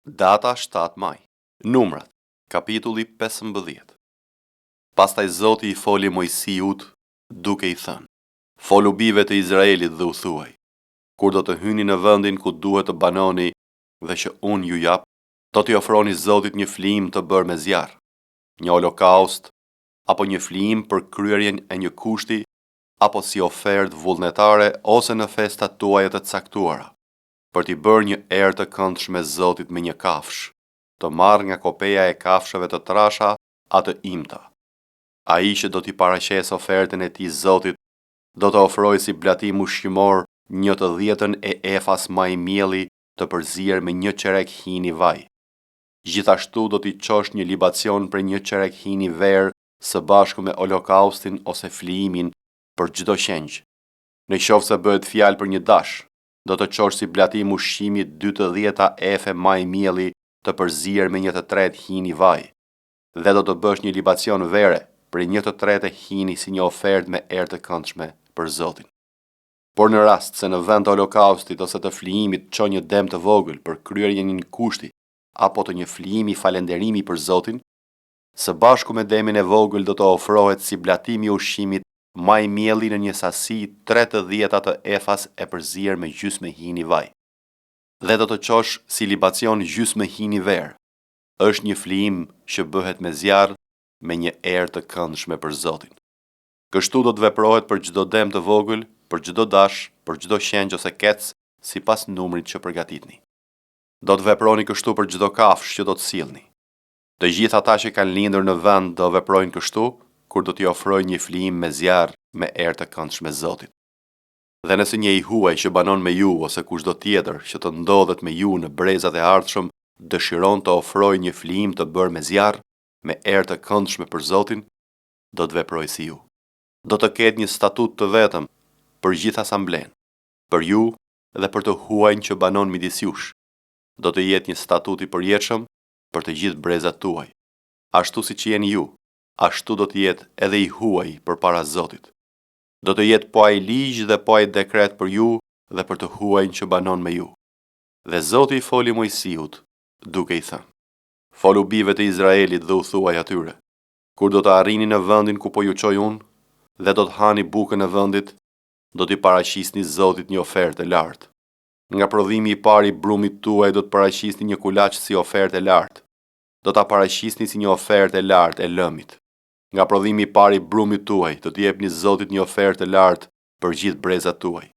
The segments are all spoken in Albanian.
Data 7 maj. Numrat. Kapitulli 15. Pastaj Zoti I foli Mojsiut, duke I thënë: Folu bijve të Izraelit dhe u thuaj: Kur do të hyni në vendin ku duhet të banoni dhe që unë ju jap, do t'i ofroni Zotit një flijim të bërë me zjarr, një holokaust, apo një flijim për kryerjen e një kushti, apo si ofertë vullnetare ose në festat tuaja të caktuara, për t'i bërë një erë të këndshme Zotit me një kafsh, të marrë nga kopeja e kafshëve të trasha atë imta. Ai që do t'i paraqesë ofertën e tij Zotit, do të ofrojë si blatim ushqimor 1/10 e efas maj mielli të përzier me 1 qerek hini vaj. Gjithashtu do t'i çosh një libacion për 1 qerek hini verë së bashku me holokaustin ose flijimin për çdo qenj. Në qoftë se bëhet fjalë për një dash, do të çosh si blatim ushqimi 2/10 efe maj mielli të përzier me 1/3 hini vaj, dhe do të bësh një libacion vere për 1/3 hini si një ofertë me erë të këndshme për Zotin. Por në rast se në vend të holokaustit ose të flijimit çon një dëm të vogël për kryerjen e një kushti apo të një flijimi falënderimi për Zotin, së bashku me dëmin e vogël do të ofrohet si blatim I ushqimit maj mielli në një sasi 3/10 të efas e përzier me gjysmë hini vaj. Dhe do të çosh si libacion gjysmë hini verë. Është një flijim që bëhet me zjarr me një erë të këndshme për Zotin. Kështu do të veprohet për çdo dëm të vogël, për çdo dash, për çdo qenj ose kec, sipas numrit që përgatitni. Do të veproni kështu për çdo kafshë që do të sillni. Të gjithë ata që kanë lindur në vend do veprojnë kështu kur do t'i ofrojnë një flijim me zjarr me erë të këndshme Zotit. Dhe nëse një I huaj që banon me ju ose kushdo tjetër që të ndodhet me ju në brezat e ardhshëm dëshiron të ofrojë një flijim të bërë me zjarr me erë të këndshme për Zotin, do të veprojë si ju. Do të ketë një statut të vetëm për gjithë asamblen, për ju dhe për të huajin që banon midis jush. Do të jetë një statut I përjetshëm për të gjithë brezat tuaj. Ashtu siç jeni ju, ashtu do të jetë edhe I huaj përpara Zotit. Do të jetë po ai ligj dhe po ai dekret për ju dhe për të huajin që banon me ju. Dhe Zoti I foli Mojsiut, duke I thënë: Folu bijve të Izraelit dhe u thuaj atyre: Kur do të arrini në vendin ku po ju çoj unë, dhe do të hani bukën e vendit, do t'i paraqisni Zotit një ofertë e lartë. Nga prodhimi I parë I brumit tuaj do të paraqisni një kulaç si ofertë e lartë. Do ta paraqisni si një ofertë e lartë e lëmit. Nga prodhimi I parë I brumit tuaj do t'i jepni Zotit një ofertë e lartë për gjithë brezat tuaj.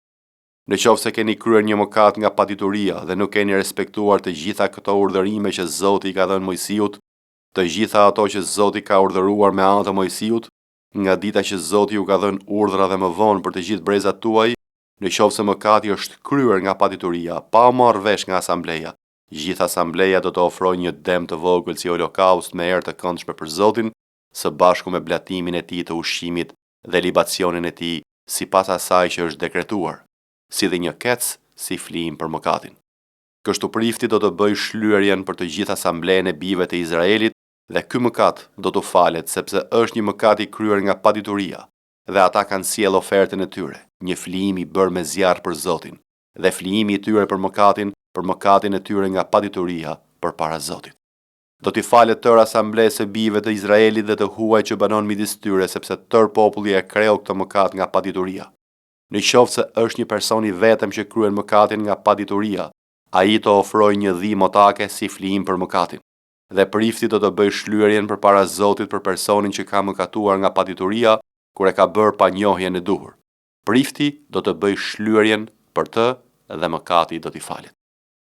Në qoftë se keni kryer një mëkat nga padituria dhe nuk keni respektuar të gjitha këto urdhërime që Zoti I ka dhënë Mojsiut, të gjitha ato që Zoti ka urdhëruar me anë të Mojsiut, nga dita që Zoti ju ka dhënë urdhra dhe më vonë për të gjithë brezat tuaj, në qoftë se mëkati është kryer nga padituria, pa marrë vesh nga asambleja, gjithë asambleja do të ofrojë një dëm të vogël si holokaust me erë të këndshme për Zotin, së bashku me blatimin e tij të ushqimit dhe libacionin e tij sipas asaj që është dekretuar, si dhe një kec si flijim për mëkatin. Kështu prifti do të bëjë shlyerjen për të gjithë asamblenë e bijve të Izraelit dhe ky mëkat do t'u falet sepse është një mëkat I kryer nga padituria dhe ata kanë sjell ofertën e tyre, një flijim I bërë me zjarr për Zotin dhe flijimi I tyre për mëkatin e tyre nga padituria përpara Zotit. Do t'i falet tërë asamblesë së bijve të Izraelit dhe të huaj që banon midis tyre sepse tërë populli e kreu këtë mëkat nga padituria. Në qoftë se është një person I vetëm që kryen mëkatin nga padituria, ai të ofrojë një dhimbje motake si flijim për mëkatin. Dhe prifti do të bëjë shlyerjen përpara Zotit për personin që ka mëkatuar nga padituria kur e ka bërë pa njohjen e duhur. Prifti do të bëjë shlyerjen për të dhe mëkati do t'i falet.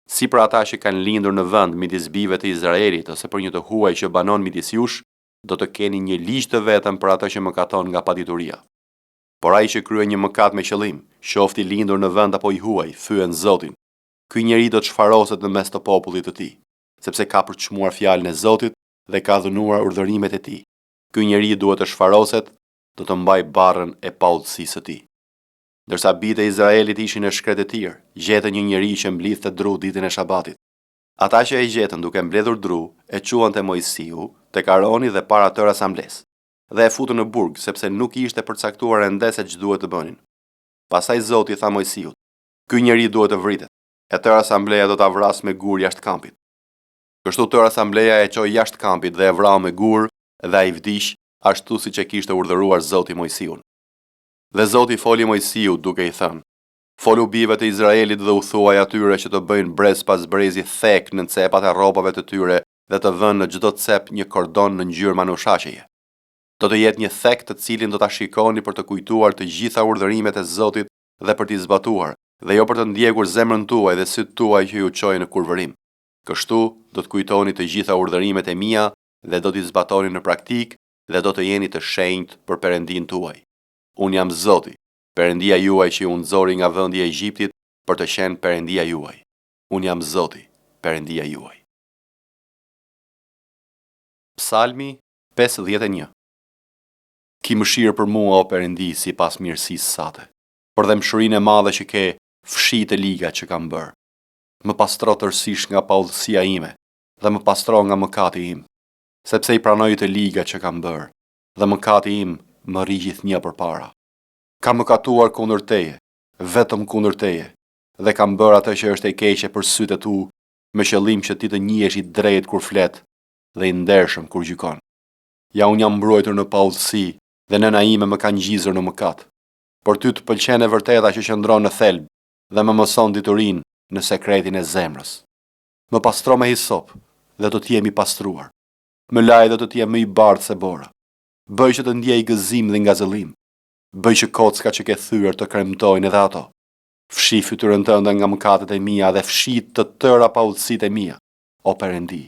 Si për ata që kanë lindur në vend midis bijve të Izraelit ose për një të huaj që banon midis jush, do të keni një ligj të vetëm për ata që mëkaton nga padituria. Por ai që kryen një mëkat me qëllim, qoftë I lindur në vend apo I huaj, thyen Zotin, ky njeri do të shfaroset në mes të popullit të tij, sepse ka përçmuar fjalën e Zotit dhe ka dhunuar urdhërimet e tij. Ky njeri duhet të shfaroset, do të mbaj barrën e paudhësisë së tij. Ndërsa bijtë e Izraelit ishin në shkret e tir, gjetën një njeri që mblidhte dru ditën e Shabatit. Ata që e gjetën duke mbledhur dru, e quan te Mojsiu, tek Aroni dhe para tërë asamblesë, dhe e futën në burg sepse nuk ishte përcaktuar ende se ç'duhet të bënin. Pastaj Zoti tha Mojsiut: Ky njeri duhet të vritet, e tërë asambleja do ta vrasë me gur jashtë kampit. Kështu tërë asambleja e qoi jashtë kampit dhe e vrau me gur dhe ai vdiq ashtu siç e kishte urdhëruar Zoti Mojsiun. Dhe Zoti foli Mojsiut duke i thënë: Folu bijve të Izraelit dhe u thuaj atyre që të bëjnë brez pas brezi thek në cepat e rropave të tyre dhe të vënë në çdo cep një kordon në ngjyrë manushaqeje. Do të jetë një thek të cilin do ta shikoni për të kujtuar të gjitha urdhërimet e Zotit dhe për t'i zbatuar, dhe jo për të ndjekur zemrën tuaj dhe sytë tuaj që ju çojnë në kurvërim. Kështu do të kujtoni të gjitha urdhërimet e mia dhe do t'i zbatoni në praktik dhe do të jeni të shenjtë për Perëndin tuaj. Unë jam Zoti, Perëndia juaj që ju nxori nga vendi i Egjiptit për të qenë Perëndia juaj. Unë jam Zoti, Perëndia juaj. Psalmi 51. Ki mëshirë për mua o Perëndi sipas mirësisë sate, për dëmshurinë e madhe që ke, fshi të liga që kam bërë. Më pastro tërësisht nga paudhësia ime dhe më pastro nga mëkati im, sepse i pranoj të liga që kam bërë dhe mëkati im më rri gjithnjë përpara. Kam mëkatuar kundër teje, vetëm kundër teje, dhe kam bërë atë që është e keqe për sytë e tu, me qëllim që ti të njihesh i drejtë kur flet dhe i ndershëm kur gjykon. Ja unë jam mbrojtur në paudhësi dhe nëna ime më ka ngjizur në mëkat. Por ty të pëlqen e vërteta që qëndron në thelb dhe më mëson diturinë në sekretin e zemrës. Më pastro me hisop dhe do t'jemi pastruar. Më laj dhe do t'jem më i bardhë se bora. Bëj që të ndjej gëzim dhe ngazëllim. Bëj që kocka që ke thyer të kremtojnë edhe ato. Fshi fytyrën tënde nga mëkatet e mia dhe fshi të tëra paudhësitë e mia, o Perëndi.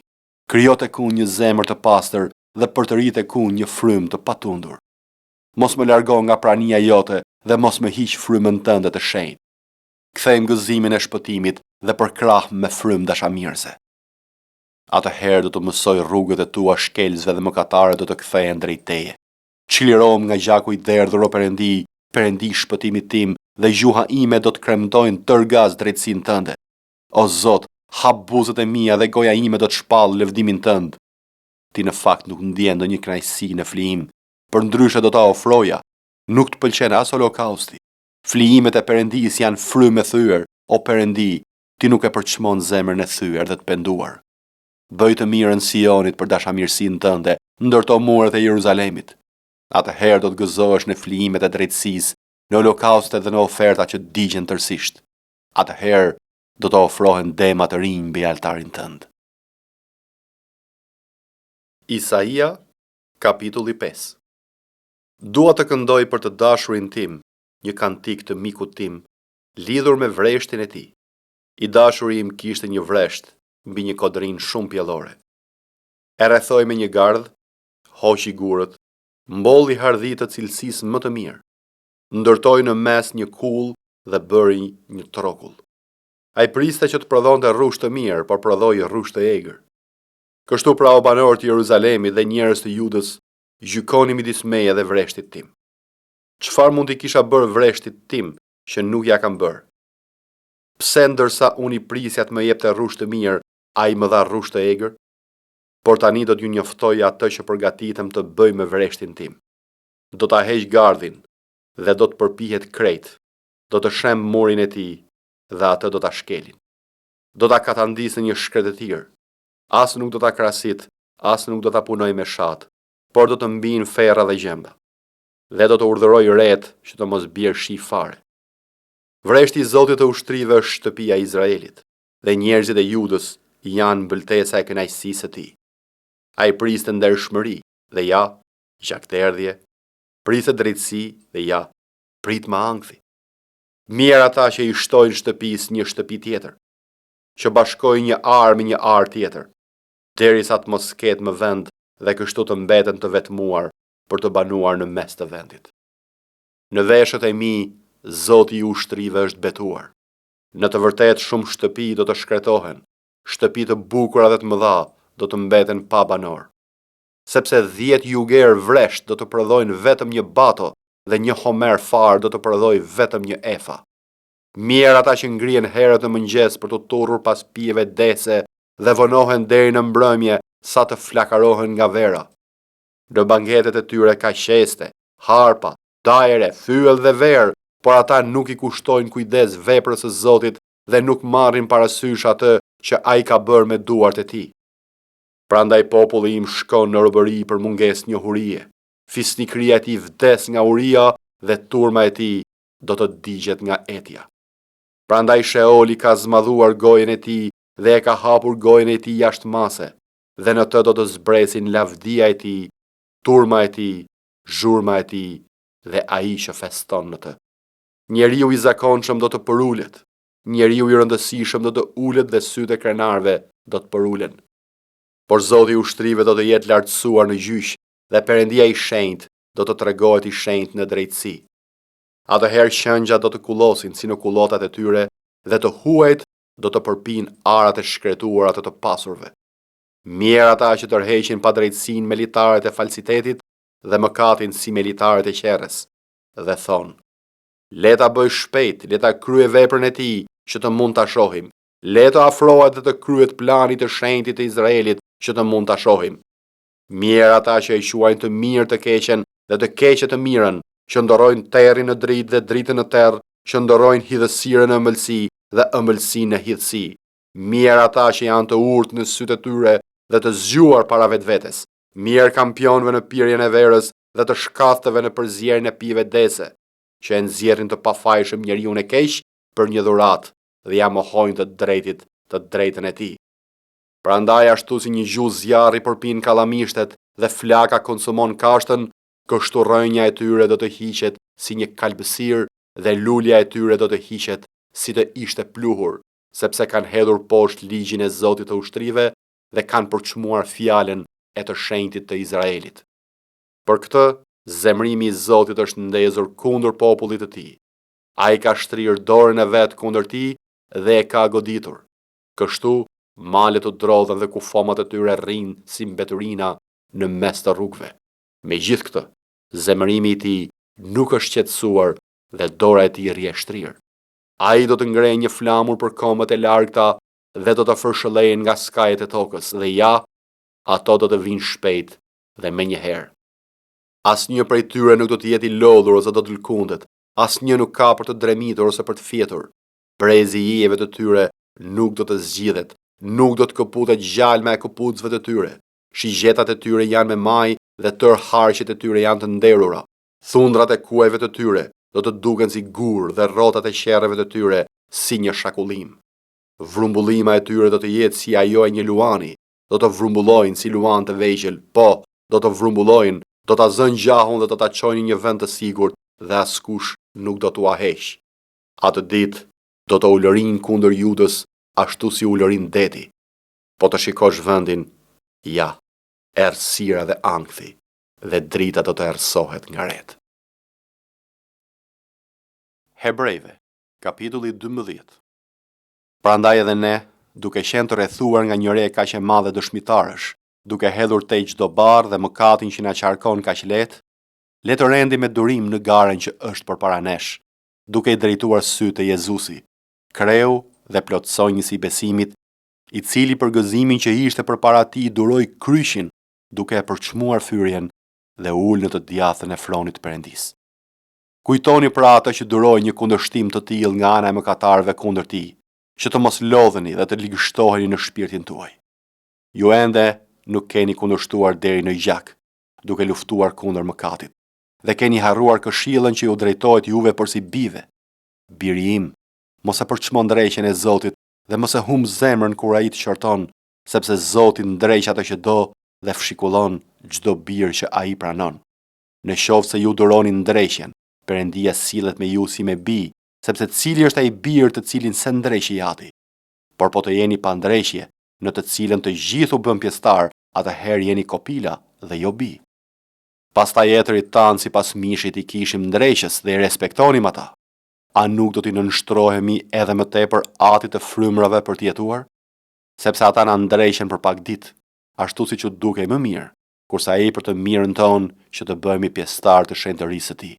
Krijo tek unë një zemër të pastër dhe përtëri tek unë një frymë të patundur. Mos më largo nga prania jote dhe mos më hiq frymën tënde të shenjtë. Kthejmë gëzimin e shpëtimit dhe përkrah me frymë dashamirëse. Atëherë do të mësoj rrugët e tua shkelësve dhe mëkatarët do të kthehen drejt teje. Çlirohem nga gjaku i derdhur o Perëndi, Perëndi shpëtimit tim, dhe gjuha ime do të kremtojnë tërgaz drejtësinë tënde. O Zot, hap buzët e mia dhe goja ime do të shpallë lëvdimin tënd. Ti në fakt nuk ndjen ndonjë kënaqësi në flijim, për ndryshe do ta ofroja. Nuk të pëlqen as holokausti. Flijimet e Perëndis janë frymë e thyer, o Perëndi, ti nuk e përçmon zemrën e thyer dhe të penduar. Bëj të mirën Sionit për dashamirësinë tënde, ndërto muret e Jeruzalemit. Atëherë do të gëzohesh në flijimet e drejtësisë, në holokauste dhe në oferta që digjen tërësisht. Atëherë do të ofrohen dema të rinj mbi altarin tënd. Isaia, kapitulli 5. Dua të këndoj për të dashurin tim, një kantik të mikut tim, lidhur me vreshtin e tij. I dashuri im kishte një vresht mbi një kodrin shumë pjellore. E rrethoi me një gardh, hoqi gurët, mbolli hardhi të cilësisë më të mirë. Ndërtoi në mes një kull dhe bëri një trokull. Ai priste që të prodhonte rrushë të mirë, por prodhoi rrushë të egër. Kështu pra o banorë të Jeruzalemit dhe njerëz të Judës, gjykoni midis meje dhe vreshtit tim. Çfarë mund t'i kisha bërë vreshtit tim që nuk ja kam bërë? Pse ndërsa unë i prisja të më jepte rrushë të mirë, ai më dha rrushë të egër? Por tani do t'ju njoftoj atë që përgatitem të bëj me vreshtin tim. Do ta heq gardhin dhe do të përpihet krejt. Do të shem murin e tij dhe atë do ta shkelin. Do ta katandis në një shkretëtir. As nuk do ta krasit, as nuk do ta punoj me shat, por do të mbijnë ferra dhe gjemba. Dhe do të urdhëroj ret që të mos bjerë shi fare. Vreshti i Zotit të ushtrive është shtëpia e Izraelit, dhe njerëzit e Judës janë mbëltesa e kënaqësisë së tij. Ai priste ndershmëri dhe ja, gjakterdhje, priste drejtësi dhe ja, prit me ankthi. Mirë ata që i shtojnë shtëpisë një shtëpi tjetër, që bashkojnë një arë me një arë tjetër, derisa të mos ketë më vend dhe kështu të mbeten të vetmuar për të banuar në mes të vendit. Në veshët e mi, Zoti i ushtrive është betuar. Në të vërtetë shumë shtëpi do të shkretohen, shtëpi të bukura dhe të mëdha do të mbeten pa banor. Sepse 10 juger vresht do të prodhojnë vetëm një bato dhe një homer far do të prodhojë vetëm një efa. Mirë ata që ngrihen herët në mëngjes për të turrur pas pijeve dese dhe vonohen deri në mbrëmje sa të flakarohen nga vera. Në banketet e tyre ka qeste, harpa, dajre, fyell dhe verë, por ata nuk i kushtojnë kujdes veprës së Zotit dhe nuk marrin parasysh atë që ai ka bërë me duart e tij. Prandaj populli im shkon në robëri për mungesë njohurie. Fisnikëria e tij vdes nga uria dhe turma e tij do të digjet nga etja. Prandaj Sheoli ka zmadhuar gojën e tij dhe e ka hapur gojën e tij jashtë mase, dhe në të do të zbresin lavdia e tij, turma e tij, zhurma e tij dhe ai që feston në të. Njeriu i zakonshëm do të përulet, njeriu i rëndësishëm do të ulet dhe sytë e krenarve do të përulen. Por Zoti i ushtrive do të jetë lartësuar në gjyq dhe Perëndia i shenjtë do të tregohet i shenjtë në drejtësi. Atëherë qëngjat do të kullosin si në kullotat e tyre dhe të huajt do të përpin arat e shkretuara të pasurve. Mirë ata që tërheqin padrejtësinë me litaret e falsitetit dhe mëkatin si me litaret e qerrës, dhe thonë: le ta bëj shpejt, le ta krye veprën e tij që të mund ta shohim. Le të afrohet dhe të kryet plani të shenjtit të Izraelit që të mund ta shohim. Mirë ata që e quajnë të mirë të keqen dhe të keqe të mirën, që ndorojnë terrin në dritë dhe dritën në terr, që ndorojnë hidhësirën në ëmbëlsi dhe ëmbëlsinë në hidhësi. Mirë ata që janë të urtë në sytë e tyre dhe të zgjuar para vetvetes. Mirë kampionëve në pirjen e verës dhe të shkathëve në përzierjen e pijeve dese, që e nxjerrin të pafajshëm njeriu e keq për një dhuratë dhe ja mohojnë të drejtit të drejtën e tij. Prandaj ashtu si një gjuhë zjarri përpin kallamishtet dhe flaka konsumon kashtën, kështu rrënja e tyre do të hiqet si një kalbësir dhe lulja e tyre do të hiqet si të ishte pluhur, sepse kanë hedhur poshtë ligjin e Zotit të ushtrive dhe kanë përçmuar fjalën e të shenjtit të Izraelit. Për këtë, zemrimi i Zotit është ndezur kundër popullit të tij. Ai ka shtrirë dorën e vet kundër tij dhe e ka goditur. Kështu, malet të drodhen dhe kufomat e tyre rrinë si mbeturina në mes të rrugëve. Megjithë këtë, zemrimi i tij nuk është qetësuar dhe dora e tij rri e shtrirë. Ai do të ngrejë një flamur për komët e largëta dhe do të fërshëllejnë nga skajet e tokës, dhe ja, ato do të vinë shpejt dhe menjëherë. Asnjë prej tyre nuk do të jetë i lodhur ose do të lkundet, asnjë nuk ka për të dremitur ose për të fjetur. Brezi i ijeve të tyre nuk do të zgjidhet, nuk do të këputet gjalma e këpucëve të tyre. Shigjetat e tyre janë me maj dhe tërë harqet e tyre janë të nderura. Thundrat e kuajve të tyre do të duken si gur dhe rrotat e qerreve të tyre si një shakullim. Vrumbullima e tyre do të jetë si ajo e një luani, do të vrumbullojnë si luan të vegjël, po, do të vrumbullojnë, do ta zënë gjahun dhe do ta çojnë në një vend të sigurt dhe askush nuk do t'u heq. Atë ditë do të ulërin kundër Judës ashtu si ulërin deti. Po të shikosh vendin, ja, errësira dhe ankthi, dhe drita do të errësohet nga ret. Hebrejve, kapitulli 12. Prandaj edhe ne, duke qenë të rrethuar nga një re kaq e madhe dëshmitarësh, duke hedhur te çdo barr dhe mëkatin që na qarkon kaq lehtë, le të rendim me durim në garën që është përpara nesh, duke i drejtuar sytë te Jezusi, kreu dhe plotësonjësi i besimit, i cili për gëzimin që ishte përpara tij duroi kryshin, duke e përçmuar fyrjen dhe ul në të djathën e fronit të Perëndis. Kujtoni pra atë që duroi një kundërshtim të tillë nga ana e mëkatarëve kundër tij, që të mos lodheni dhe të ligështoheni në shpirtin tuaj. Ju ende nuk keni kundërshtuar deri në gjak, duke luftuar kundër mëkatit, dhe keni harruar këshillën që ju drejtohet juve përsi bijve. Biri im, mos e përçmo ndrejqen e Zotit dhe mos e humb zemrën kur ai të qorton, sepse Zoti ndreq atë që do dhe fshikullon çdo bir që ai pranon. Në qoftë se ju duroni ndrejqen, Perëndia sillet me ju si me bij, sepse cili është ai bir të cilin se ndreqi ati. Por po të jeni pa ndrejqje, në të cilën të gjithë u bën pjesëtar, atëherë jeni kopila dhe jo bij. Pastaj etërit tanë sipas mishit i kishim ndrejqës dhe i respektonim ata. A nuk do t'i nënshtrohemi edhe më tepër atit të frymrave për të jetuar? Sepse ata na ndrejqen për pak ditë, ashtu siç u dukej më mirë, kurse ai për të mirën tonë që të bëhemi pjesëtar të shenjtërisë së tij.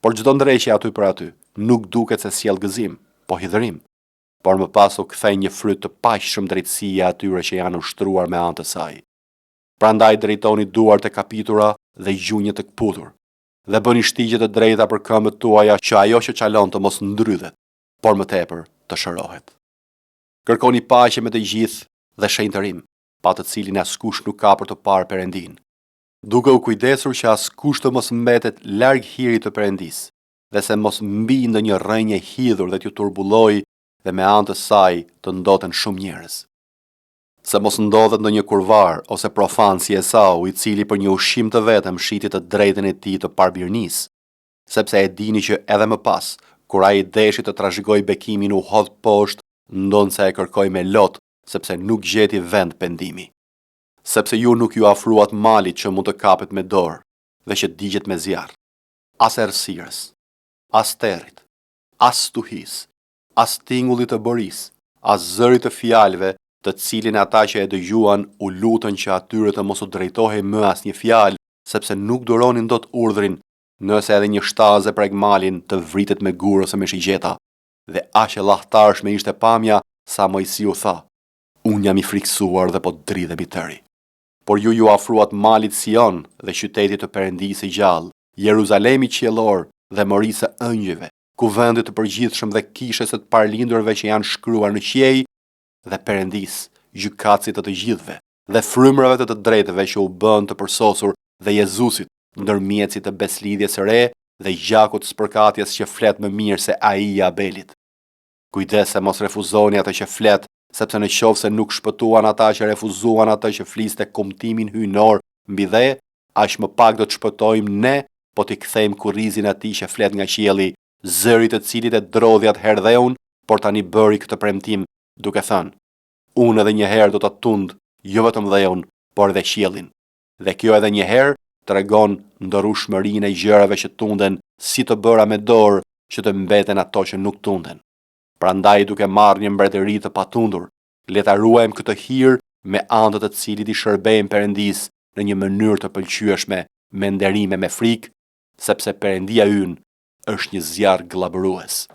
Por çdo ndrejqje aty për aty nuk duket se sjell gëzim, po hidhërim, por më pas u kthej një fryt të paqshëm drejtësia atyre që janë ushtruar me anë të saj. Prandaj drejtoni duart e kapitura dhe gjunjët të kputur, dhe bëni shtigje të drejta për këmbët tuaja që ajo që çalon të mos ndrydhet, por më tepër të shërohet. Kërkoni paqe me të gjithë dhe shenjtërim, pa të cilin askush nuk ka për të parë Perëndin. Duke u kujdesur që askush të mos mbetet larg hirit të Perëndis, dhe se mos mbi ndonjë rrënje hidhur dhe t'ju turbulloj dhe me anë të saj të ndoten shumë njerëz. Se mos ndodhet ndonjë kurvar ose profan si Esau, i cili për një ushqim të vetëm shiti të drejtën e tij të parbirnisë, sepse e dini që edhe më pas, kur ai deshi të trashëgoj bekimin u hodh poshtë, ndonse e kërkoi me lot, sepse nuk gjeti vend pendimi. Sepse ju nuk ju afruat malit që mund të kapet me dorë dhe që digjet me zjarr, as errësirës, as territ, as stuhis, as tingullit të boris, as zërit të fjalëve, të cilin ata që e dëgjuan u lutën që atyre të mos u drejtohej më asnjë fjalë, sepse nuk duronin dot urdhrin, nëse edhe një shtazë prek malin të vritet me gur ose me shigjeta. Dhe aq e llahtarshme ishte pamja sa Mojsiu tha: unë jam i friksuar dhe po dridhem i tëri. Por ju afruat malit Sion dhe qytetit të Perëndisë i gjallë, Jeruzalemi qiellor dhe morisë së ëngjëve, kuvendit të përgjithshëm dhe kishës së të parlindurve që janë shkruar në qiej, dhe Perëndis, gjykatësit të gjithëve, dhe frymërave të drejtëve që u bën të përsosur, dhe Jezusit, ndërmjetësit të beslidhjes së re dhe gjakut të spërkatjes që flet më mirë se ai i Abelit. Kujdes se mos refuzoni atë që flet, sepse në qoftë se nuk shpëtuan ata që refuzuan atë që fliste kumtimin hyjnor mbi dhe, aq më pak do të shpëtojmë ne, po t'i kthejmë kurrizin atij që flet nga qielli, zëri të cilit e drodhi atëherë dheun, por tani bëri këtë premtim, duke thënë: unë edhe një herë do ta tund, jo vetëm dheun, por edhe qiellin. Dhe kjo edhe një herë tregon ndorueshmërinë e gjërave që tunden, si të bëra me dorë që të mbeten ato që nuk tunden. Prandaj, duke marrë një mbretëri të patundur, le ta ruajmë këtë hir me anë të cilit i shërbejmë Perëndis në një mënyrë të pëlqyeshme, me nderim e me frikë, sepse Perëndia ynë është një zjarr glabërues.